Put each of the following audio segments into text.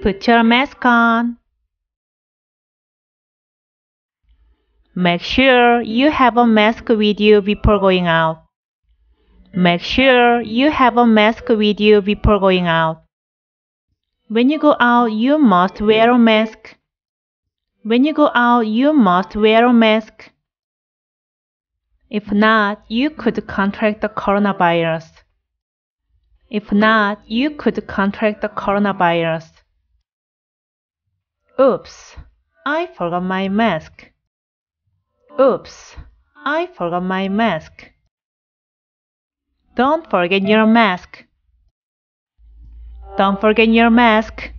Put your mask on. Make sure you have a mask with you before going out. Make sure you have a mask with you before going out. When you go out, you must wear a mask. When you go out, you must wear a mask. If not, you could contract the coronavirus. If not, you could contract the coronavirus. Oops, I forgot my mask. Oops, I forgot my mask. Don't forget your mask. Don't forget your mask.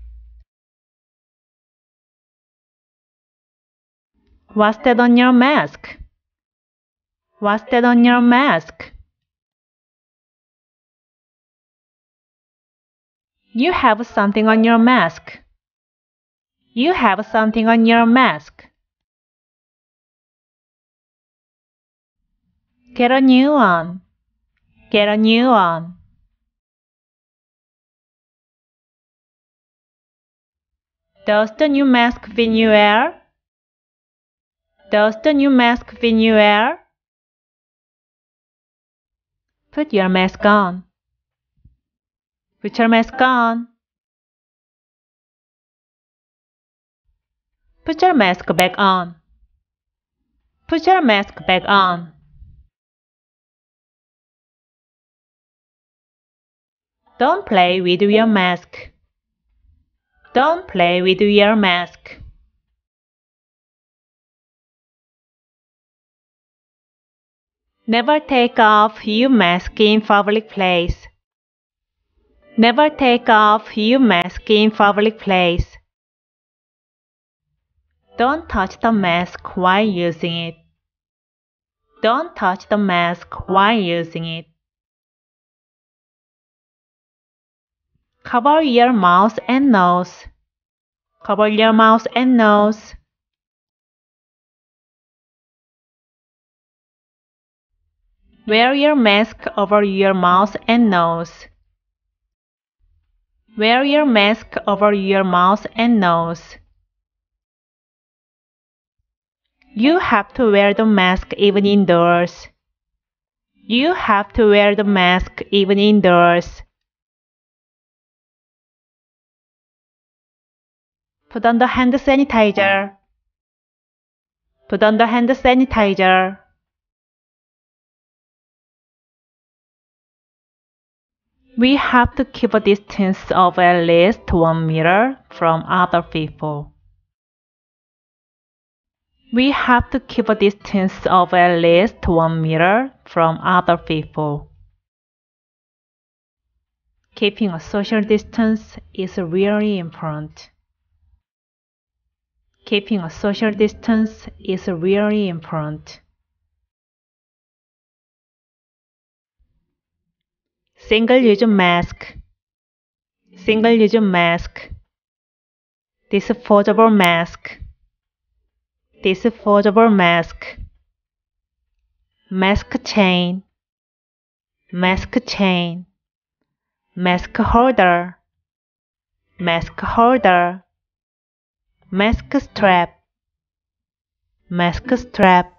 What's that on your mask? What's that on your mask? You have something on your mask. You have something on your mask. Get a new one. Get a new one. Does the new mask fit you well? Does the new mask fit you well? Put your mask on. Put your mask on. Put your mask back on. Put your mask back on. Don't play with your mask. Don't play with your mask. Never take off your mask in public place. Never take off your mask in public place. Don't touch the mask while using it. Don't touch the mask while using it. Cover your mouth and nose. Cover your mouth and nose. Wear your mask over your mouth and nose. Wear your mask over your mouth and nose. You have to wear the mask even indoors. You have to wear the mask even indoors. Put on the hand sanitizer. Put on the hand sanitizer. We have to keep a distance of at least 1 meter from other people. We have to keep a distance of at least 1 meter from other people. Keeping a social distance is really important. Keeping a social distance is really important. Single-use mask. Single-use mask. Disposable mask. Disposable mask. Mask chain. Mask chain. Mask holder. Mask holder. Mask strap. Mask strap.